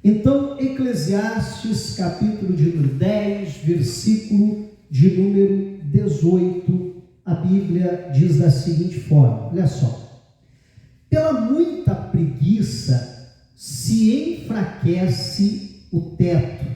Então, Eclesiastes, capítulo de número 10, versículo de número 18, a Bíblia diz da seguinte forma, olha só: pela muita preguiça se enfraquece o teto,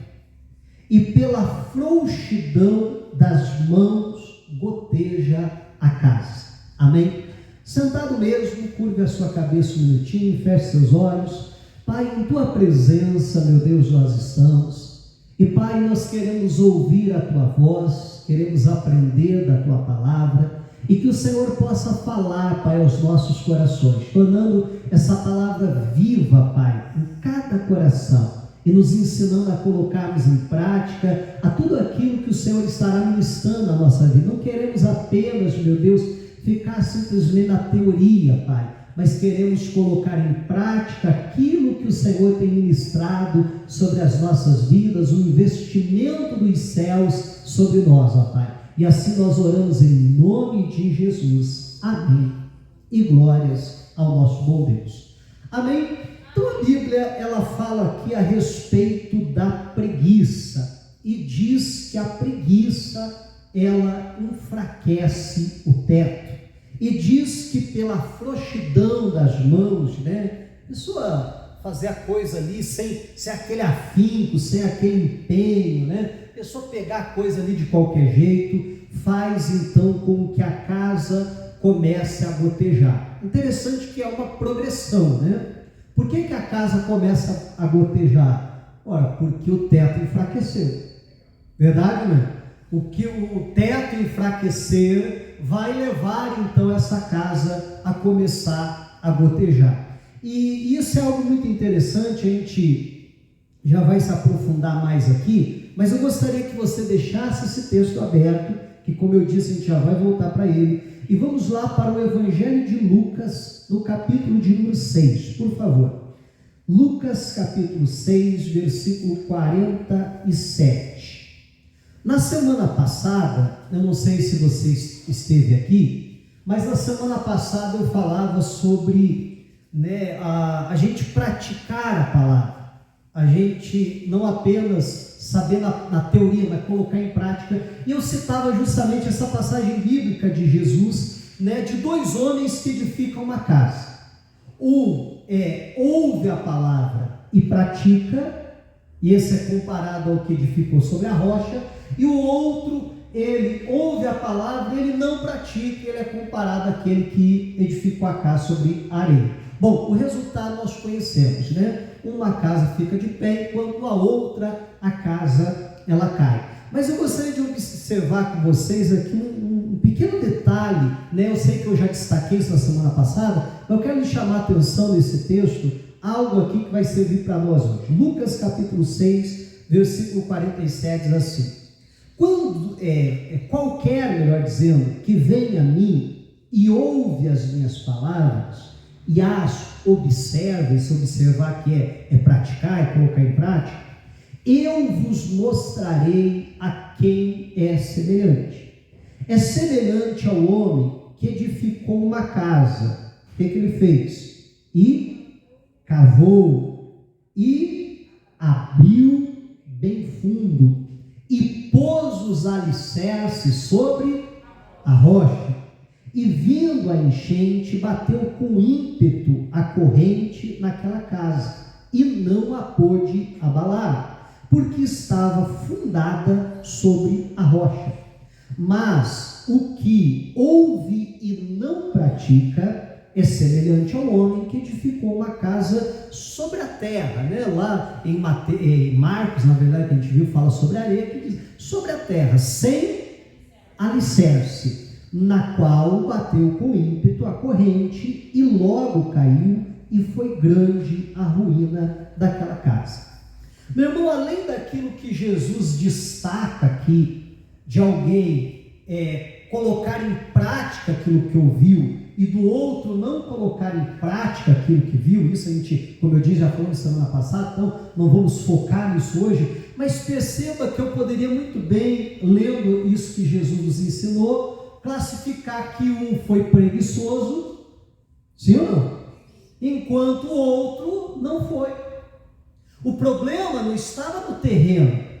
e pela frouxidão das mãos goteja a casa. Amém? Sentado mesmo, curve a sua cabeça um minutinho, feche seus olhos. Pai, em Tua presença, meu Deus, nós estamos. E Pai, nós queremos ouvir a Tua voz, queremos aprender da Tua palavra, e que o Senhor possa falar, Pai, aos nossos corações, tornando essa palavra viva, Pai, em cada coração, e nos ensinando a colocarmos em prática a tudo aquilo que o Senhor estará ministrando na nossa vida. Não queremos apenas, meu Deus, ficar simplesmente na teoria, Pai, mas queremos colocar em prática aquilo que o Senhor tem ministrado sobre as nossas vidas, o investimento dos céus sobre nós, ó Pai. E assim nós oramos em nome de Jesus. Amém. E glórias ao nosso bom Deus. Amém. Então a Bíblia, ela fala aqui a respeito da preguiça e diz que a preguiça, ela enfraquece o teto, e diz que pela frouxidão das mãos, né, a pessoa fazer a coisa ali sem aquele afinco, sem aquele empenho, né, a pessoa pegar a coisa ali de qualquer jeito, faz então com que a casa comece a gotejar. Interessante que é uma progressão, né? Por que a casa começa a gotejar? Ora, porque o teto enfraqueceu. Verdade, né? O que o teto enfraquecer vai levar então essa casa a começar a gotejar. E isso é algo muito interessante, a gente já vai se aprofundar mais aqui, mas eu gostaria que você deixasse esse texto aberto, que, como eu disse, a gente já vai voltar para ele. E vamos lá para o Evangelho de Lucas, no capítulo de número 6, por favor. Lucas, capítulo 6, versículo 47. Na semana passada, eu não sei se você esteve aqui, mas na semana passada eu falava sobre, né, a gente praticar a palavra. A gente não apenas saber na teoria, mas colocar em prática. E eu citava justamente essa passagem bíblica de Jesus, né, de dois homens que edificam uma casa. Um ouve a palavra e pratica, e esse é comparado ao que edificou sobre a rocha, e o outro, ele ouve a palavra e ele não pratica, ele é comparado àquele que edificou a casa sobre a areia. Bom, o resultado nós conhecemos, né? Uma casa fica de pé, enquanto a outra, a casa, ela cai. Mas eu gostaria de observar com vocês aqui um pequeno detalhe, né? Eu sei que eu já destaquei isso na semana passada, mas eu quero lhe chamar a atenção nesse texto, algo aqui que vai servir para nós hoje. Lucas capítulo 6, versículo 47, diz assim: quando qualquer, melhor dizendo, que vem a mim e ouve as minhas palavras e as observa, e se observar que é praticar, é colocar em prática, eu vos mostrarei a quem é semelhante. É semelhante ao homem que edificou uma casa. O que ele fez? E cavou, e abriu bem fundo, e pôs os alicerces sobre a rocha. E vindo a enchente, bateu com ímpeto a corrente naquela casa, e não a pôde abalar, porque estava fundada sobre a rocha. Mas o que ouve e não pratica é semelhante ao homem que edificou uma casa sobre a terra, né? Lá em Marcos, na verdade, que a gente viu, fala sobre a areia, que diz sobre a terra, sem alicerce, na qual bateu com ímpeto a corrente, e logo caiu, e foi grande a ruína daquela casa. Meu irmão, além daquilo que Jesus destaca aqui, de alguém colocar em prática aquilo que ouviu, e do outro não colocar em prática aquilo que viu, isso a gente, como eu disse, já falamos semana passada, então não vamos focar nisso hoje, mas perceba que eu poderia muito bem, lendo isso que Jesus nos ensinou, classificar que um foi preguiçoso, sim ou não? Enquanto o outro não foi. O problema não estava no terreno.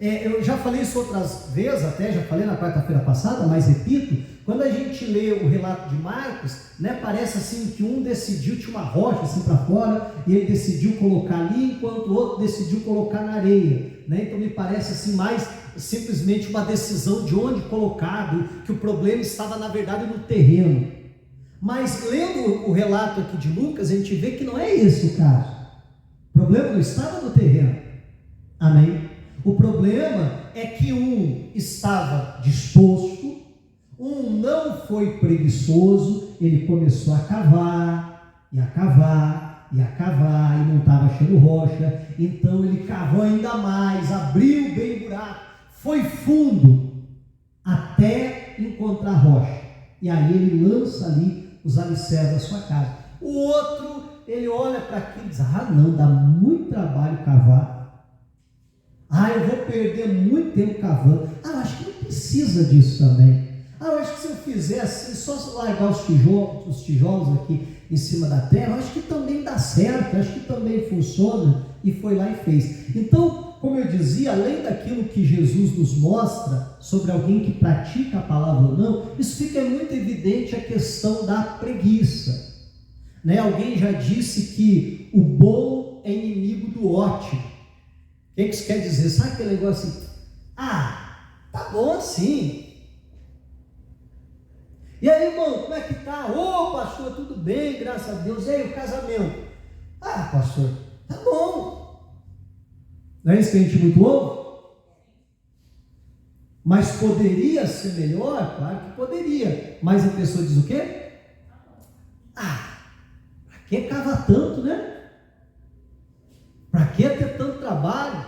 Eu já falei isso outras vezes, até já falei na quarta-feira passada, mas repito, quando a gente lê o relato de Marcos, né, parece assim que um decidiu, tinha uma rocha assim para fora, e ele decidiu colocar ali, enquanto o outro decidiu colocar na areia, né? Então me parece assim mais simplesmente uma decisão de onde colocar, que o problema estava na verdade no terreno. Mas lendo o relato aqui de Lucas, a gente vê que não é esse o caso. O problema não estava no terreno. Amém? O problema é que um estava disposto, um não foi preguiçoso, ele começou a cavar, e a cavar, e a cavar, e não estava achando rocha, então ele cavou ainda mais, abriu bem o buraco, foi fundo, até encontrar rocha, e aí ele lança ali os alicerces da sua casa. O outro, ele olha para aquilo e diz, não, dá muito trabalho cavar, eu vou perder muito tempo cavando, eu acho que não precisa disso também, eu acho que se eu fizer assim, só largar os tijolos aqui em cima da terra, eu acho que também dá certo, eu acho que também funciona, e foi lá e fez. Então, como eu dizia, além daquilo que Jesus nos mostra sobre alguém que pratica a palavra ou não, isso fica muito evidente a questão da preguiça, né? Alguém já disse que o bom é inimigo do ótimo. O que isso quer dizer? Sabe aquele negócio assim, tá bom assim. E aí, irmão, como é que tá? Pastor, tudo bem, graças a Deus. E aí, o casamento? Pastor, tá bom. Não é isso que a gente muito ouve? Mas poderia ser melhor? Claro que poderia. Mas a pessoa diz o quê? Pra que cavar tanto, né? Pra que ter tanto trabalho?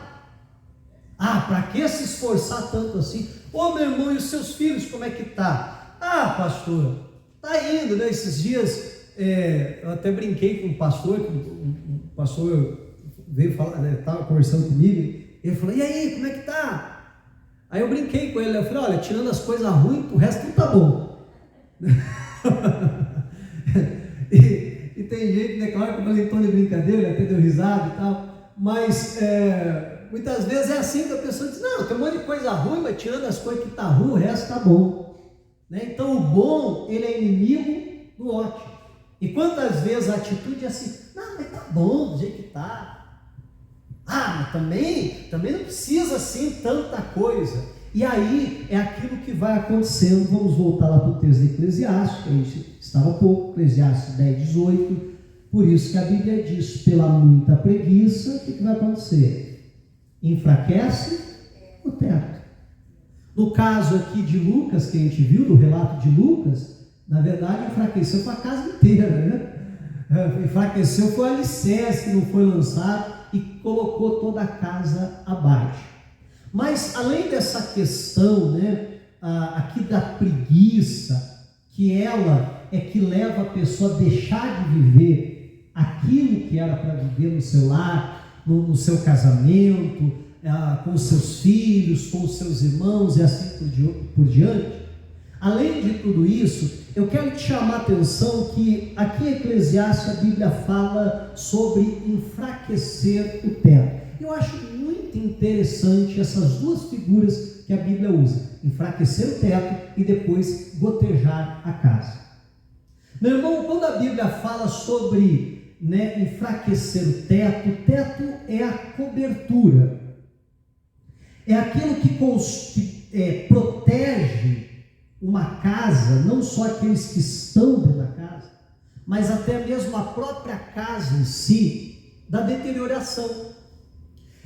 Pra que se esforçar tanto assim? Meu irmão, e os seus filhos, como é que tá? Pastor, tá indo, né? Esses dias, eu até brinquei com um pastor, veio falar, estava conversando comigo, ele falou, e aí, como é que tá? Aí eu brinquei com ele, eu falei, olha, tirando as coisas ruins, o resto tudo tá bom. e tem gente, né, claro que eu falei em tom de brincadeira, ele até deu risada e tal, mas muitas vezes é assim que a pessoa diz, não, tem um monte de coisa ruim, mas tirando as coisas que tá ruim, o resto tá bom. Né? Então o bom, ele é inimigo do ótimo. E quantas vezes a atitude é assim, não, mas tá bom do jeito que tá. Mas também não precisa assim tanta coisa. E aí é aquilo que vai acontecendo. Vamos voltar lá para o texto de Eclesiastes, que a gente estava há pouco, Eclesiastes 10, 18. Por isso que a Bíblia diz, pela muita preguiça, o que vai acontecer? Enfraquece o teto. No caso aqui de Lucas, que a gente viu, do relato de Lucas, na verdade enfraqueceu foi a casa inteira, né? Enfraqueceu foi o alicerce que não foi lançado e colocou toda a casa abaixo. Mas além dessa questão, né, aqui da preguiça, que ela é que leva a pessoa a deixar de viver aquilo que era para viver no seu lar, no seu casamento, com os seus filhos, com os seus irmãos e assim por diante. Além de tudo isso, eu quero te chamar a atenção que aqui em Eclesiastes a Bíblia fala sobre enfraquecer o teto. Eu acho muito interessante essas duas figuras que a Bíblia usa, enfraquecer o teto e depois gotejar a casa. Meu irmão, quando a Bíblia fala sobre enfraquecer o teto é a cobertura. É aquilo que protege uma casa, não só aqueles que estão dentro da casa, mas até mesmo a própria casa em si, da deterioração.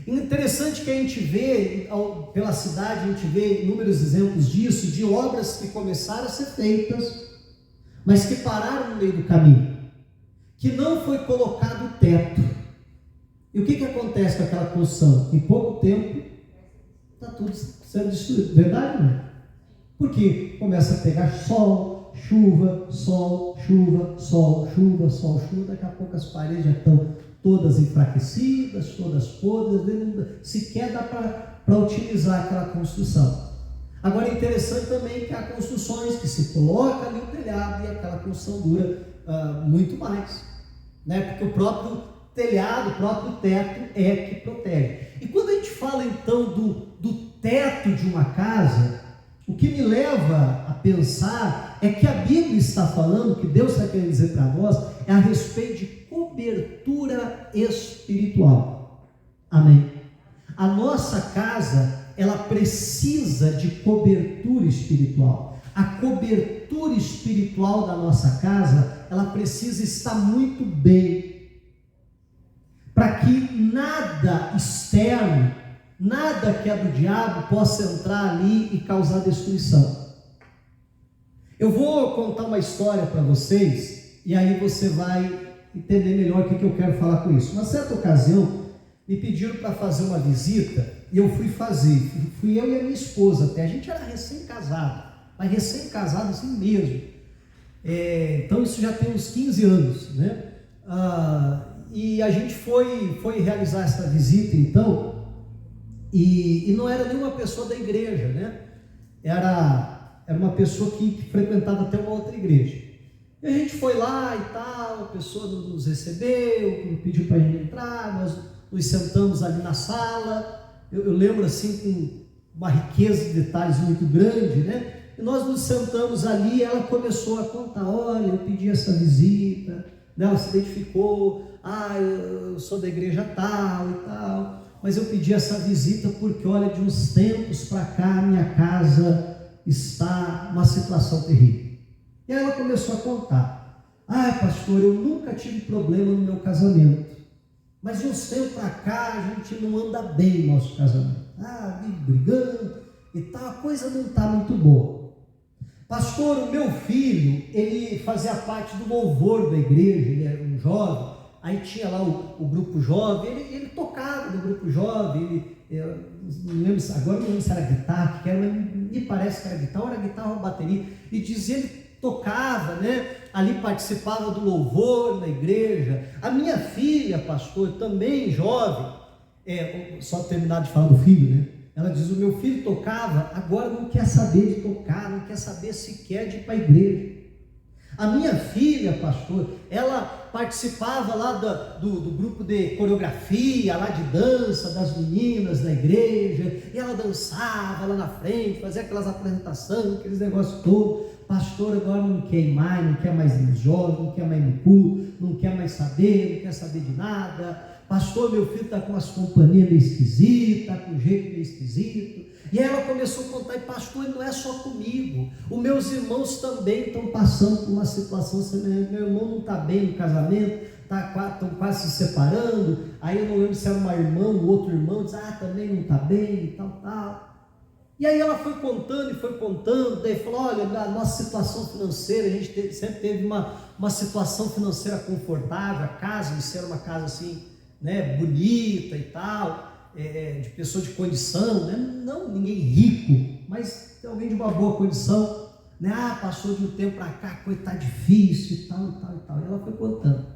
Interessante que a gente vê, pela cidade, a gente vê inúmeros exemplos disso, de obras que começaram a ser feitas, mas que pararam no meio do caminho, que não foi colocado o teto. E o que acontece com aquela construção? Em pouco tempo, está tudo sendo destruído, verdade ou não? Porque começa a pegar sol, chuva, sol, chuva, sol, chuva, sol, chuva, daqui a pouco as paredes já estão todas enfraquecidas, todas podres, sequer dá para utilizar aquela construção. Agora é interessante também que há construções que se coloca ali o telhado e aquela construção dura muito mais, né? Porque o próprio telhado, o próprio teto é que protege. E quando a gente fala então do teto de uma casa, o que me leva a pensar é que a Bíblia está falando, que Deus está querendo dizer para nós, é a respeito de cobertura espiritual. Amém? A nossa casa, ela precisa de cobertura espiritual. A cobertura espiritual da nossa casa, ela precisa estar muito bem, para que nada externo, nada que é do diabo possa entrar ali e causar destruição. Eu vou contar uma história para vocês, e aí você vai entender melhor o que eu quero falar com isso. Uma certa ocasião, me pediram para fazer uma visita, e eu fui fazer. Fui eu e a minha esposa até. A gente era recém-casado, mas recém-casado assim mesmo. Então isso já tem uns 15 anos, né? E a gente foi realizar essa visita então, e não era nenhuma pessoa da igreja, né? Era uma pessoa que frequentava até uma outra igreja. E a gente foi lá e tal, a pessoa nos recebeu, pediu para a gente entrar, nós nos sentamos ali na sala. Eu lembro assim com uma riqueza de detalhes muito grande, né? E nós nos sentamos ali, e ela começou a contar: olha, eu pedi essa visita, né? Ela se identificou: eu sou da igreja tal e tal, mas eu pedi essa visita porque, olha, de uns tempos para cá, minha casa está numa situação terrível. E aí ela começou a contar: pastor, eu nunca tive problema no meu casamento, mas de uns tempos para cá a gente não anda bem no nosso casamento, brigando e tal, a coisa não está muito boa. Pastor, o meu filho, ele fazia parte do louvor da igreja, ele era um jovem, aí tinha lá o grupo jovem, ele tocava no grupo jovem, não lembro, agora não lembro se era guitarra, que era, mas me parece que era guitarra ou bateria, e dizia, ele tocava, né? Ali participava do louvor na igreja. A minha filha, pastor, também jovem, só terminar de falar do filho, né? Ela diz: o meu filho tocava, agora não quer saber de tocar, não quer saber sequer de ir para a igreja. A minha filha, pastor, ela participava lá do grupo de coreografia, lá de dança, das meninas da igreja, e ela dançava lá na frente, fazia aquelas apresentações, aqueles negócios todos. Pastor, agora não quer ir mais, não quer mais ir nos jogos, não quer mais ir no culto, não quer mais saber, não quer saber de nada. Pastor, meu filho está com umas companhias meio esquisitas, está com um jeito meio esquisito. E aí ela começou a contar: e pastor, não é só comigo, os meus irmãos também estão passando por uma situação semelhante. Meu irmão não está bem no casamento, estão quase se separando. Aí eu não lembro se era uma irmã, um outro irmão, diz: também não está bem e tal. E aí ela foi contando, daí falou: olha, a nossa situação financeira, a gente sempre teve uma situação financeira confortável, a casa, isso era uma casa assim, né, bonita e tal, de pessoa de condição, né? Não ninguém rico, mas alguém de uma boa condição, né? Passou de um tempo para cá, a coisa está difícil e tal. E ela foi contando.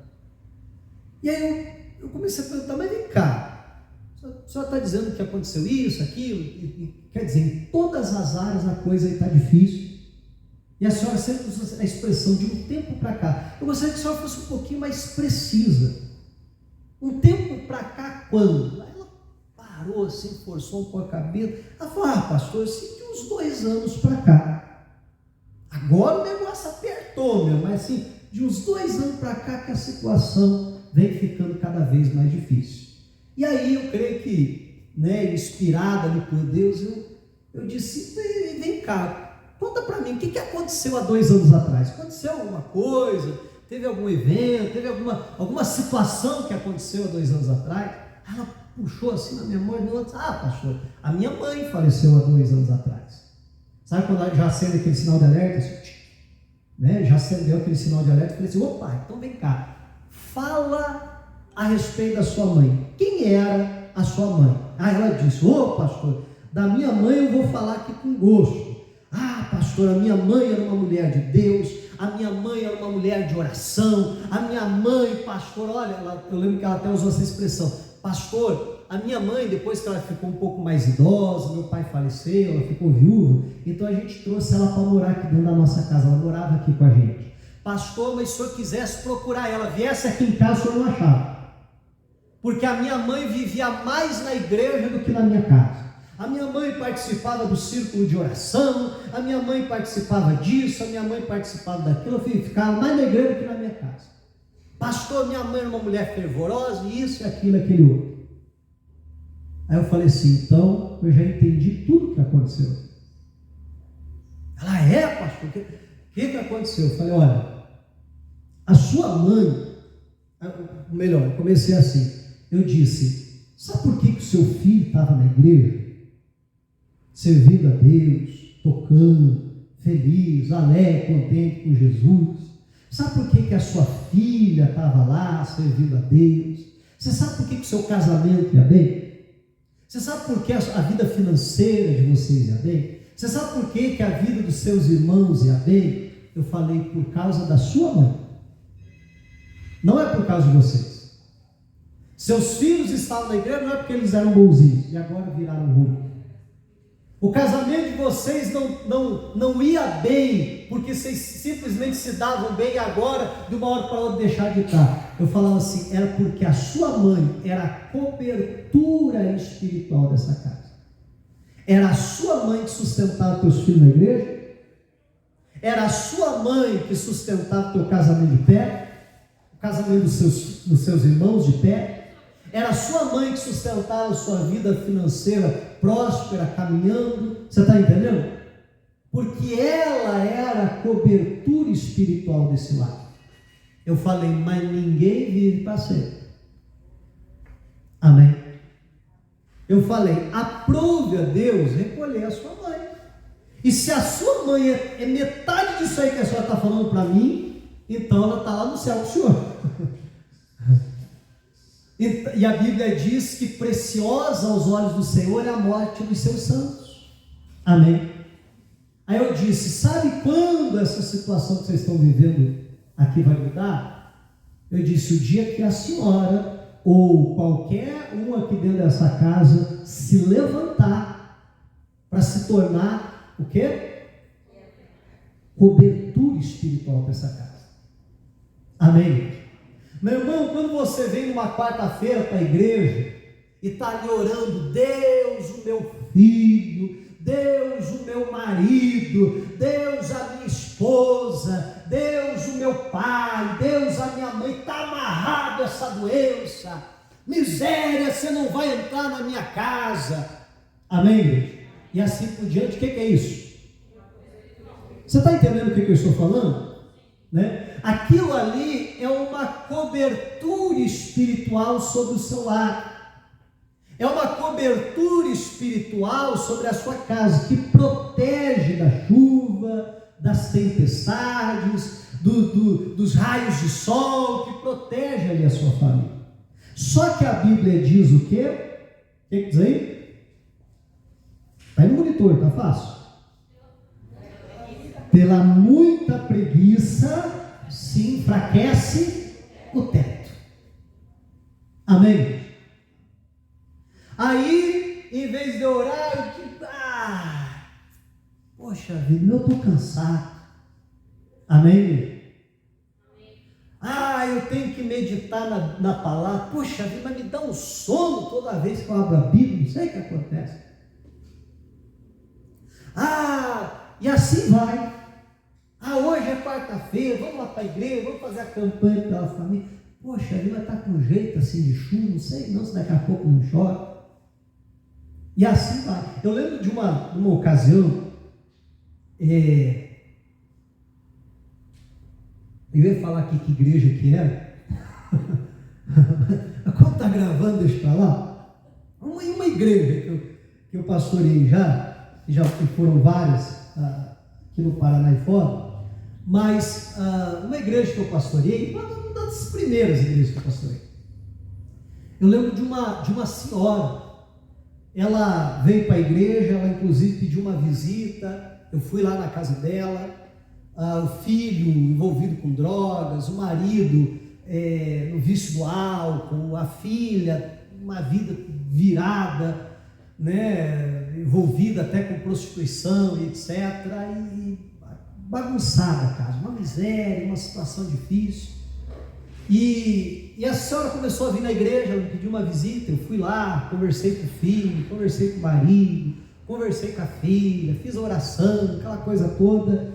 E aí eu comecei a perguntar: mas vem cá, a senhora está dizendo que aconteceu isso, aquilo, e quer dizer, em todas as áreas a coisa está difícil, e a senhora sempre usa a expressão de um tempo para cá. Eu gostaria que a senhora fosse um pouquinho mais precisa. Um tempo para cá quando? Aí ela parou assim, forçou um pouco a cabeça. Ela falou: pastor, assim, de uns 2 anos para cá. Agora o negócio apertou, mas assim, de uns 2 anos para cá que a situação vem ficando cada vez mais difícil. E aí eu creio que, né, inspirada ali por Deus, eu disse: vem cá, conta para mim, o que aconteceu há 2 anos atrás? Aconteceu alguma coisa? Teve algum evento? Teve alguma situação que aconteceu há 2 anos atrás? Ela puxou assim na memória e disse: pastor, a minha mãe faleceu há 2 anos atrás. Sabe quando já acende aquele sinal de alerta? Assim, né? Já acendeu aquele sinal de alerta. Eu falei assim: opa, então vem cá, fala a respeito da sua mãe. Quem era a sua mãe? Ela disse: pastor, da minha mãe eu vou falar aqui com gosto. Pastor, a minha mãe era uma mulher de Deus, a minha mãe era uma mulher de oração, a minha mãe, pastor, olha, eu lembro que ela até usou essa expressão: pastor, a minha mãe, depois que ela ficou um pouco mais idosa, meu pai faleceu, ela ficou viúva, então a gente trouxe ela para morar aqui dentro da nossa casa, ela morava aqui com a gente. Pastor, mas se o senhor quisesse procurar ela, viesse aqui em casa, o senhor não achava. porque a minha mãe vivia mais na igreja do que na minha casa. A minha mãe participava do círculo de oração, a minha mãe participava disso, a minha mãe participava daquilo, eu ficava mais na igreja do que na minha casa. Pastor, minha mãe era uma mulher fervorosa, isso, aquilo, aquele outro. Aí eu falei assim, então eu já entendi tudo o que aconteceu. Ela, pastor, o que aconteceu? Eu falei, olha, a sua mãe, melhor, eu comecei assim, eu disse, sabe por que o seu filho estava na igreja? Servindo a Deus, tocando, feliz, alegre, contente com Jesus. Sabe por que a sua filha estava lá, servindo a Deus? Você sabe por que o seu casamento ia bem? Você sabe por que a vida financeira de vocês ia bem? Você sabe por que a vida dos seus irmãos ia bem? Eu falei, por causa da sua mãe. Não é por causa de vocês. Seus filhos estavam na igreja, não é porque eles eram bonzinhos e agora viraram ruins. O casamento de vocês não ia bem, porque vocês simplesmente se davam bem e agora, de uma hora para outra, deixar de estar. Eu falava assim, era porque a sua mãe era a cobertura espiritual dessa casa. Era a sua mãe que sustentava teus filhos na igreja? Era a sua mãe que sustentava teu casamento de pé? O casamento dos seus irmãos de pé? Era a sua mãe que sustentava a sua vida financeira próspera, caminhando? Você está entendendo? Porque ela era a cobertura espiritual desse lar. Eu falei, mas ninguém vive para sempre. Amém? Eu falei, aprove a Deus recolher a sua mãe. E se a sua mãe é metade disso aí que a senhora está falando para mim, então ela está lá no céu com o senhor. E a Bíblia diz que preciosa aos olhos do Senhor é a morte dos seus santos. Amém? Aí eu disse, sabe quando essa situação que vocês estão vivendo aqui vai mudar? Eu disse, o dia que a senhora ou qualquer um aqui dentro dessa casa se levantar para se tornar o quê? Cobertura espiritual para essa casa. Amém? Meu irmão, quando você vem numa quarta-feira para a igreja e está ali orando, Deus, o meu filho, Deus, o meu marido, Deus, a minha esposa, Deus, o meu pai, Deus, a minha mãe, está amarrado essa doença, miséria, você não vai entrar na minha casa. Amém, igreja? E assim por diante, o que é isso? Você está entendendo o que eu estou falando? Né? Aquilo ali é uma cobertura espiritual sobre o seu lar, é uma cobertura espiritual sobre a sua casa, que protege da chuva, das tempestades, dos raios de sol, que protege ali a sua família. Só que a Bíblia diz o quê? O que diz aí? Está aí no monitor, tá fácil? Pela muita preguiça se enfraquece o teto. Amém? Aí, em vez de orar, eu digo, poxa vida, eu estou cansado. Amém? Eu tenho que meditar na palavra. Poxa vida, mas me dá um sono toda vez que eu abro a Bíblia, não sei o que acontece. E assim vai. Hoje é quarta-feira, vamos lá para a igreja, vamos fazer a campanha pela família. Poxa, a vida está com jeito assim de chuva, não sei não se daqui a pouco não chove. E assim vai. Eu lembro de uma ocasião, eu ia falar aqui que igreja que era, como está gravando, deixa para lá. Uma igreja que eu pastorei já foram várias aqui no Paraná e fora. Mas uma igreja que eu pastorei, uma das primeiras igrejas que eu pastorei, eu lembro de uma senhora. Ela veio para a igreja, ela inclusive pediu uma visita. Eu fui lá na casa dela, o filho envolvido com drogas, o marido no vício do álcool, a filha, uma vida virada, né, envolvida até com prostituição e etc. E bagunçada a casa, uma miséria, uma situação difícil. E a senhora começou a vir na igreja, ela me pediu uma visita, eu fui lá, conversei com o filho, conversei com o marido, conversei com a filha, fiz a oração, aquela coisa toda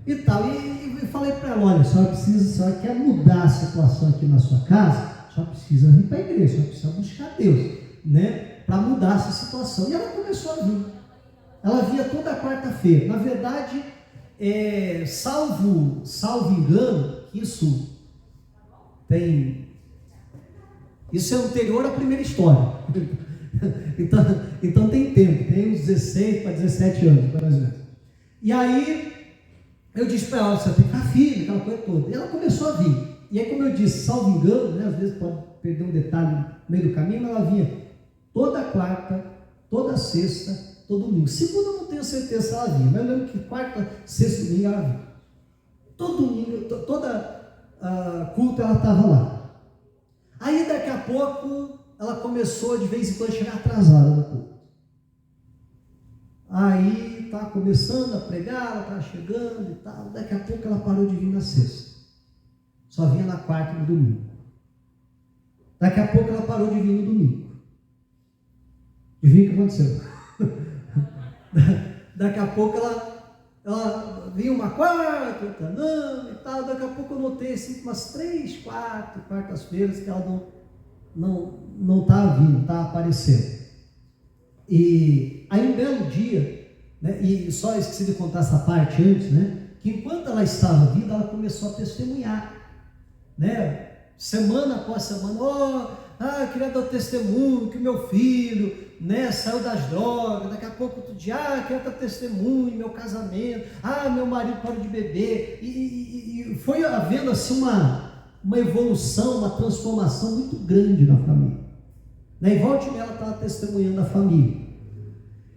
e tal. E falei para ela, olha, a senhora quer mudar a situação aqui na sua casa, a senhora precisa vir para a igreja, a senhora precisa buscar Deus, né, para mudar essa situação. E ela começou a vir. Ela via toda quarta-feira. Na verdade, salvo engano, isso é anterior à primeira história. Então tem tempo, tem uns 16 para 17 anos, por exemplo. E aí eu disse para ela, você tem que ficar firme, aquela coisa toda. E ela começou a vir. E aí, como eu disse, salvo engano, né, às vezes pode perder um detalhe no meio do caminho, mas ela vinha toda quarta, toda sexta, todo domingo. Segunda eu não tenho certeza se ela vinha, mas eu lembro que quarta, sexta e domingo ela vinha. Todo domingo, toda culto ela estava lá. Aí daqui a pouco ela começou de vez em quando a chegar atrasada no culto. Aí estava começando a pregar, ela estava chegando e tal. Daqui a pouco ela parou de vir na sexta. Só vinha na quarta e no domingo. Daqui a pouco ela parou de vir no domingo. Adivinha o que aconteceu? Daqui a pouco ela vinha uma quarta, outra não e tal. Daqui a pouco eu notei assim, umas 3, 4 quartas-feiras que ela não estava vindo, não estava aparecendo. E aí um belo dia, né, e só esqueci de contar essa parte antes, né, que enquanto ela estava vindo, ela começou a testemunhar, né, semana após semana, queria dar o testemunho que o meu filho, né, saiu das drogas, daqui a pouco outro dia, queria dar testemunho, meu casamento, meu marido parou de beber, e foi havendo assim uma evolução, uma transformação muito grande na família, né, e volta e meia ela estava testemunhando a família,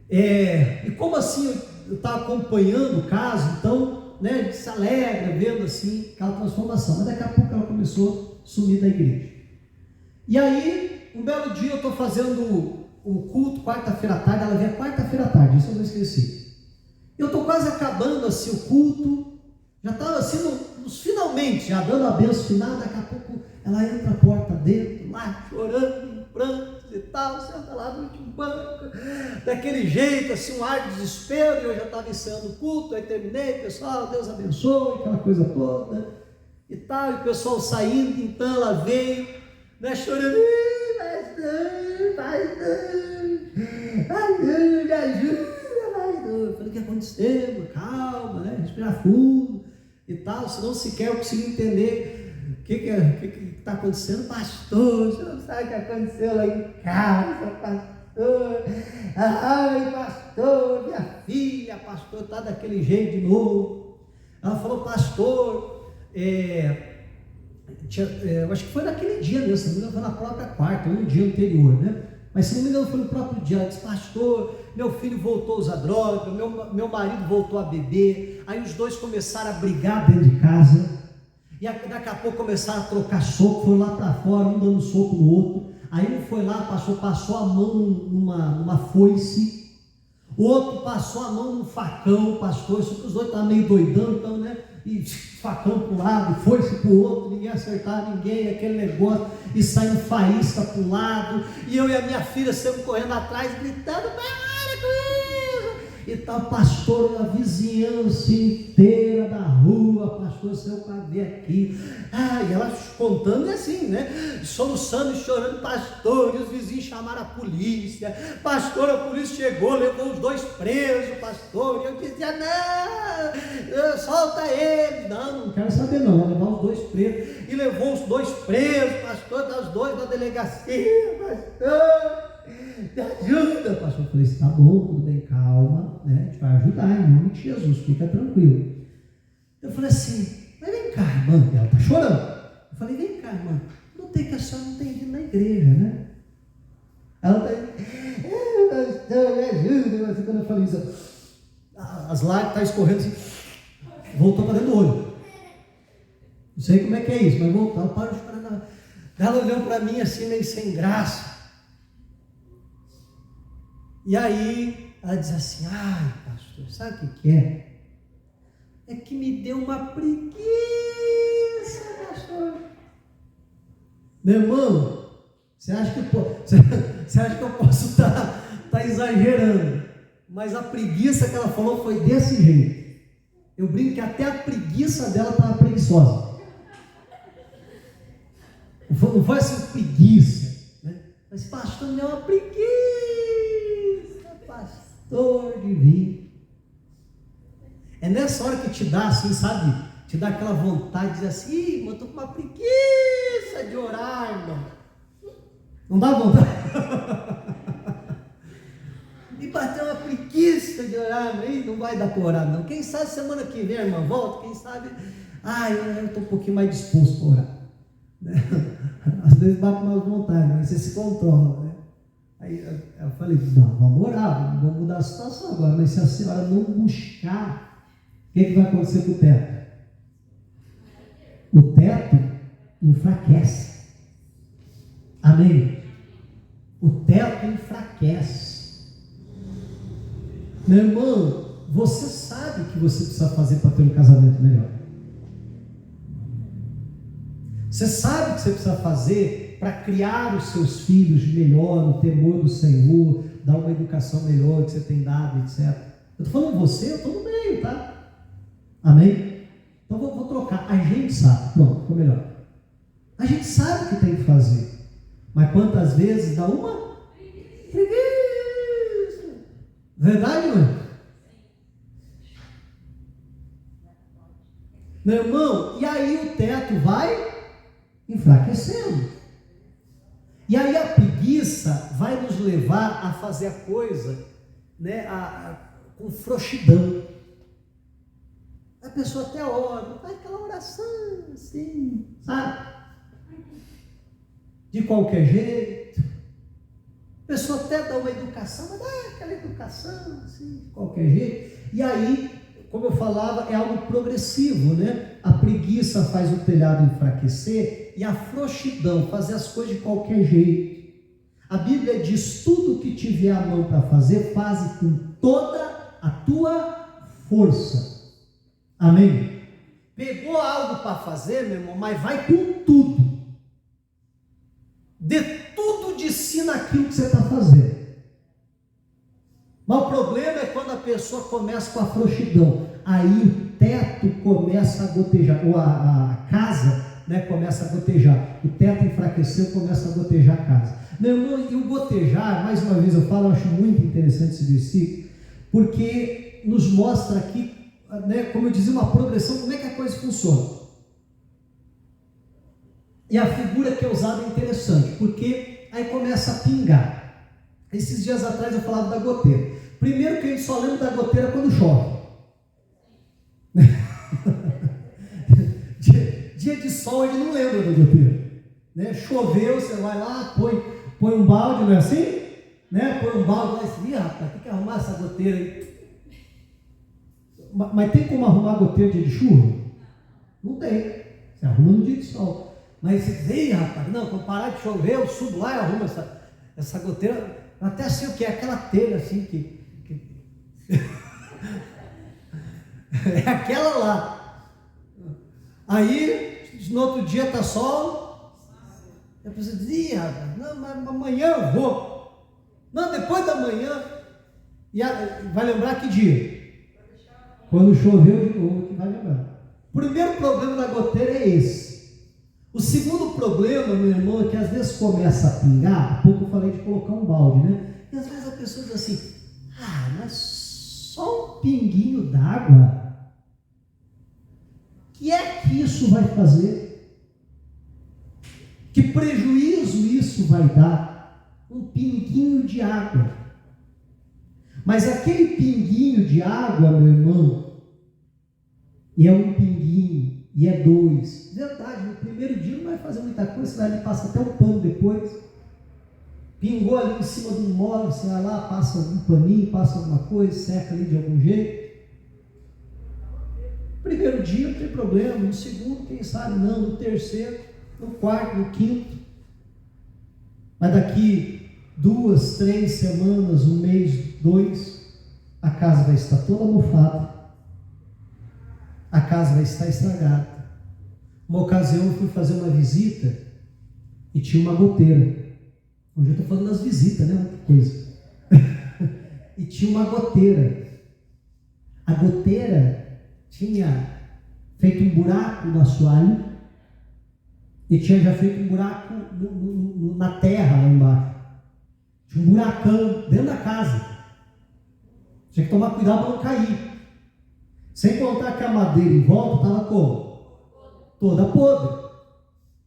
e como assim, eu estava acompanhando o caso, então, né, se alegra, vendo assim, aquela transformação, mas daqui a pouco ela começou a sumir da igreja. E aí, um belo dia eu estou fazendo o culto, quarta-feira à tarde, ela vem quarta-feira à tarde, isso eu não esqueci. Eu estou quase acabando assim o culto, já estava assim nos finalmente, já dando a bênção final, daqui a pouco ela entra a porta dentro, lá chorando, em prantos e tal, senta lá no último banco, daquele jeito, assim, um ar de desespero, e eu já estava encerrando o culto, aí terminei, pessoal, Deus abençoe, aquela coisa toda, e tal, e o pessoal saindo, então ela veio, né, chorando, pastor, me ajuda, pastor. Eu falei, o que aconteceu? Calma, né, respirar fundo e tal, senão sequer eu consigo entender o que está acontecendo. Pastor, você não sabe o que aconteceu lá em casa, pastor. Ai, pastor, minha filha, pastor, está daquele jeito de novo. Ela falou, pastor, eu acho que foi naquele dia mesmo, se não me engano foi na própria quarta, ou no dia anterior, né? Mas se não me engano foi no próprio dia. Ela disse, pastor, meu filho voltou a usar droga, meu marido voltou a beber, aí os dois começaram a brigar dentro de casa, e daqui a pouco começaram a trocar soco, foram lá para fora, um dando soco no outro, aí um foi lá, passou a mão numa foice, o outro passou a mão num facão, pastor, só que os dois estavam meio doidão, então, né, e facão para um lado, foice para o outro, ninguém acertava ninguém, aquele negócio, e saindo faísca para um lado, e eu e a minha filha saímos correndo atrás, gritando, para com isso, e tá o pastor, a vizinhança inteira da rua, pastor, saiu para ver aqui, e ela contando assim, né, soluçando e chorando, pastor, e os vizinhos chamaram a polícia, pastor, a polícia chegou, levou os dois presos, pastor, e eu dizia, não, solta ele, não quero saber não, vai levar os dois presos, e levou os dois presos, pastor, das dois na delegacia, pastor, me ajuda, pastor. Eu falei, está bom, tudo bem, calma, né? A gente vai ajudar em nome de Jesus, fica tranquilo. Eu falei assim, mas vem cá, irmã, ela está chorando. Eu falei, vem cá, irmã, notei que a senhora não tem vindo na igreja, né? Ela está, pastor, me ajuda. Assim, quando eu falei isso, as lágrimas estão escorrendo assim, voltou para dentro do olho. Não sei como é que é isso, mas voltou, ela parou de chorar. Ela olhou para mim assim, meio sem graça. E aí, ela diz assim, pastor, sabe o que é? É que me deu uma preguiça, pastor. Meu irmão, você acha que eu posso estar exagerando, mas a preguiça que ela falou foi desse jeito. Eu brinco que até a preguiça dela estava preguiçosa. Não foi assim preguiça, né? Mas pastor, não é uma preguiça, pastor divino. É nessa hora que te dá assim, sabe? Te dá aquela vontade de dizer assim: ih, irmão, eu estou com uma preguiça de orar, irmão. Não dá vontade? Me bateu uma preguiça de orar, mas não vai dar para orar, não. Quem sabe semana que vem, irmã, volta. Quem sabe, eu estou um pouquinho mais disposto para orar. Né? Às vezes bate mais vontade, mas você se controla, né? Aí eu falei: não, vamos orar, vamos mudar a situação agora. Mas se a senhora não buscar, o que vai acontecer com o teto? O teto enfraquece. Amém? O teto enfraquece. Meu irmão, você sabe o que você precisa fazer para ter um casamento melhor. Você sabe o que você precisa fazer para criar os seus filhos melhor, no temor do Senhor, dar uma educação melhor que você tem dado, etc. Eu estou falando você, eu estou no meio, tá? Amém? Então vou trocar. A gente sabe. Pronto, ficou melhor. A gente sabe o que tem que fazer. Mas quantas vezes dá uma preguiça? Verdade, mãe? Meu irmão, e aí o teto vai enfraquecendo. E aí a preguiça vai nos levar a fazer a coisa, né, com frouxidão. A pessoa até ora, faz aquela oração assim, sabe? De qualquer jeito. A pessoa até dá uma educação, mas dá aquela educação assim, de qualquer jeito. E aí, como eu falava, é algo progressivo, né? A preguiça faz o telhado enfraquecer e a frouxidão fazer as coisas de qualquer jeito. A Bíblia diz: tudo que tiver a mão para fazer, faze com toda a tua força. Amém? Pegou algo para fazer, meu irmão, mas vai com tudo. Dê tudo de si naquilo que você está fazendo. Mas o problema é quando a pessoa começa com a frouxidão. Aí o teto começa a gotejar, ou a casa, né, começa a gotejar. O teto enfraqueceu, começa a gotejar a casa. Meu irmão, e o gotejar, mais uma vez eu falo, eu acho muito interessante esse versículo, porque nos mostra aqui, né, como eu dizia, uma progressão, como é que a coisa funciona. E a figura que é usada é interessante, porque aí começa a pingar. Esses dias atrás eu falava da goteira. Primeiro que a gente só lembra da goteira quando chove. Dia de sol a gente não lembra da goteira. Né? Choveu, você vai lá, põe um balde, não é assim? Né? Põe um balde lá e diz: ih, rapaz, tem que arrumar essa goteira aí. Mas tem como arrumar goteira dia de chuva? Não tem. Você arruma no dia de sol. Mas você diz: ei, rapaz, não, quando parar de chover, eu subo lá e arrumo essa goteira. Eu até sei o que é aquela telha assim que... é aquela lá. Aí, no outro dia está sol. Eu preciso dizer: ih, rapaz, não, mas amanhã eu vou. Não, depois da manhã. E vai lembrar que dia? Quando choveu de novo, que vai lembrar. O primeiro problema da goteira é esse. O segundo problema, meu irmão, é que às vezes começa a pingar. Há pouco eu falei de colocar um balde, né? E às vezes a pessoa diz assim: mas só um pinguinho d'água? Que é que isso vai fazer? Que prejuízo isso vai dar? Um pinguinho de água. Mas aquele pinguinho de água, meu irmão, e é um pinguinho, e é dois. Verdade, no primeiro dia não vai fazer muita coisa, você vai ali, passa até um pano depois. Pingou ali em cima de um móvel, você vai lá, passa um paninho, passa alguma coisa, seca ali de algum jeito. Primeiro dia não tem problema, no segundo, quem sabe não, no terceiro, no quarto, no quinto. Mas daqui 2, 3 semanas, um mês, 2, a casa vai estar toda mofada. A casa vai estar estragada. Uma ocasião eu fui fazer uma visita e tinha uma goteira. Hoje eu estou falando das visitas, né? Outra coisa. E tinha uma goteira. A goteira tinha feito um buraco no assoalho e tinha já feito um buraco na terra lá embaixo. Tinha um buracão dentro da casa. Tinha que tomar cuidado para não cair. Sem contar que a madeira em volta estava como? Toda podre.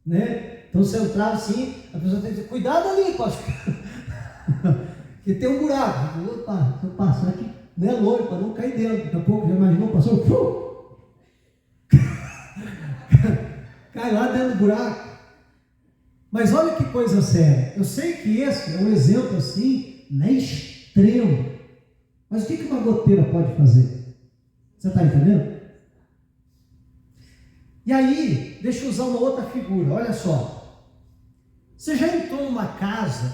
Né? Então você entrava assim, a pessoa tem que dizer, cuidado ali, pastor. Que tem um buraco. Opa, se eu passar aqui, não é longe, para não cair dentro. Daqui a pouco, já imaginou, passou? Cai lá dentro do buraco. Mas olha que coisa séria. Eu sei que esse é um exemplo assim, né, extremo. Mas o que uma goteira pode fazer? Você está entendendo? E aí, deixa eu usar uma outra figura, olha só. Você já entrou numa casa,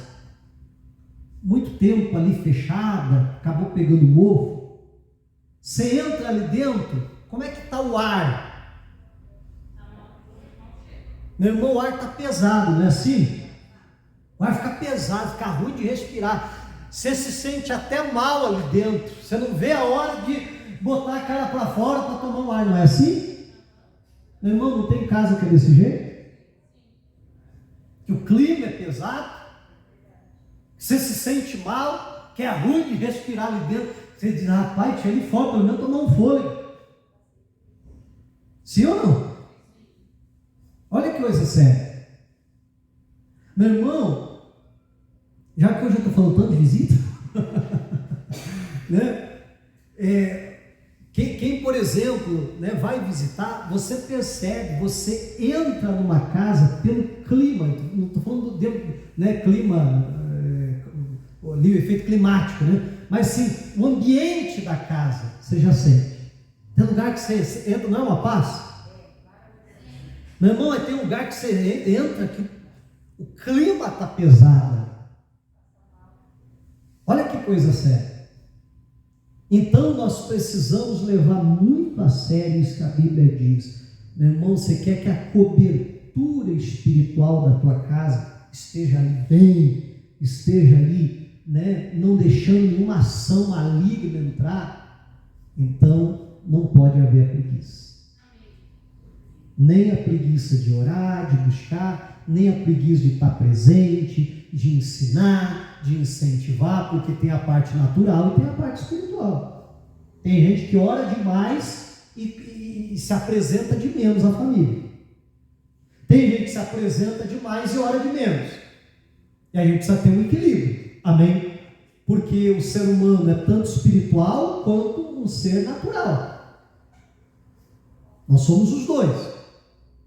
muito tempo ali fechada, acabou pegando mofo. Você entra ali dentro, como é que está o ar? Meu irmão, o ar está pesado, não é assim? O ar fica pesado, fica ruim de respirar. Você se sente até mal ali dentro. Você não vê a hora de botar a cara para fora para tomar um ar, não é assim? Meu irmão, não tem casa que é desse jeito? Que o clima é pesado? Você se sente mal, que é ruim de respirar ali dentro. Você diz, rapaz, tinha ali fora, pelo menos tomar um fôlego. Sim ou não? Olha que coisa séria. Meu irmão, já que hoje eu estou falando tanto de visita, né? Quem, por exemplo, né, vai visitar, você percebe, você entra numa casa pelo clima, não estou falando do né, clima, ali o efeito climático, né? Mas sim, o ambiente da casa, você já sente. Tem lugar que você entra, não é uma paz? Meu irmão, tem um lugar que você entra que o clima está pesado. Olha que coisa séria. Então nós precisamos levar muito a sério isso que a Bíblia diz. Meu irmão, você quer que a cobertura espiritual da tua casa esteja ali bem, esteja ali, né, não deixando nenhuma ação maligna entrar, então não pode haver a preguiça. Nem a preguiça de orar, de buscar, nem a preguiça de estar presente, de ensinar, de incentivar, porque tem a parte natural e tem a parte espiritual. Tem gente que ora demais e se apresenta de menos à família. Tem gente que se apresenta demais e ora de menos. E a gente precisa ter um equilíbrio. Amém? Porque o ser humano é tanto espiritual quanto um ser natural. Nós somos os dois.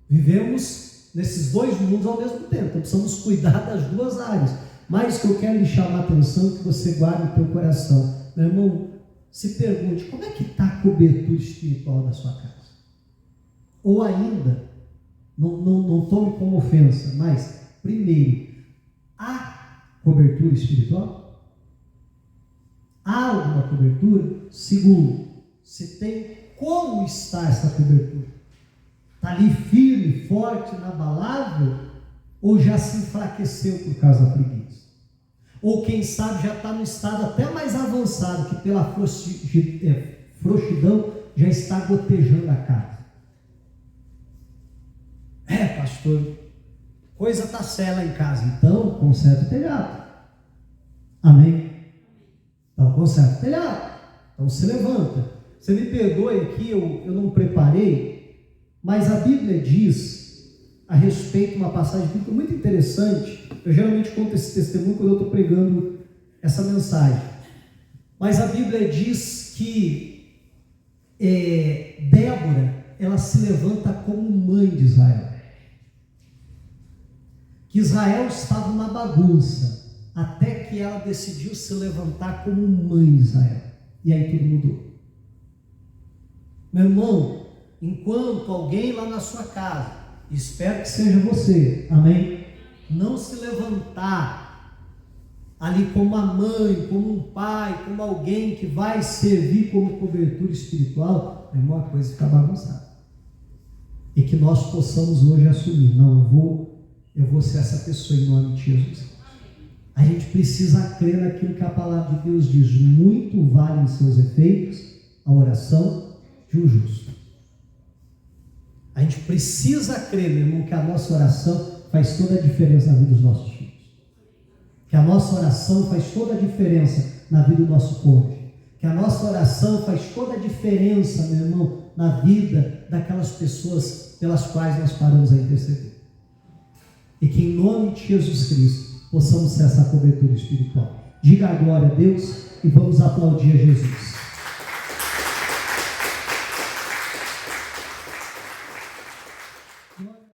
Vivemos nesses dois mundos ao mesmo tempo. Então precisamos cuidar das duas áreas. Mas o que eu quero lhe chamar a atenção é que você guarde no teu coração. Meu irmão, se pergunte, como é que está a cobertura espiritual da sua casa? Ou ainda, não tome como ofensa, mas, primeiro, há cobertura espiritual? Há alguma cobertura? Segundo, se tem, como está essa cobertura? Está ali firme, forte, inabalável? Ou já se enfraqueceu por causa da preguiça? Ou quem sabe já está no estado até mais avançado, que pela frouxidão já está gotejando a casa. Pastor, coisa está séria lá em casa, então conserta o telhado. Amém? Então conserta o telhado. Então se levanta. Você me perdoe aqui, eu não preparei, mas a Bíblia diz a respeito de uma passagem muito interessante. Eu geralmente conto esse testemunho quando eu estou pregando essa mensagem. Mas a Bíblia diz que Débora, ela se levanta como mãe de Israel. Que Israel estava uma bagunça, até que ela decidiu se levantar como mãe de Israel. E aí tudo mudou. Meu irmão, enquanto alguém lá na sua casa, espero que seja você, amém? Não se levantar ali como uma mãe, como um pai, como alguém que vai servir como cobertura espiritual, é uma coisa ficar bagunçada. E que nós possamos hoje assumir, não, Eu vou ser essa pessoa em nome de Jesus. A gente precisa crer naquilo que a palavra de Deus diz. Muito vale em seus efeitos a oração de um justo. A gente precisa crer, meu irmão, que a nossa oração faz toda a diferença na vida dos nossos filhos. Que a nossa oração faz toda a diferença na vida do nosso cônjuge. Que a nossa oração faz toda a diferença, meu irmão, na vida daquelas pessoas pelas quais nós paramos a interceder. E que em nome de Jesus Cristo possamos ser essa cobertura espiritual. Diga a glória a Deus e vamos aplaudir a Jesus.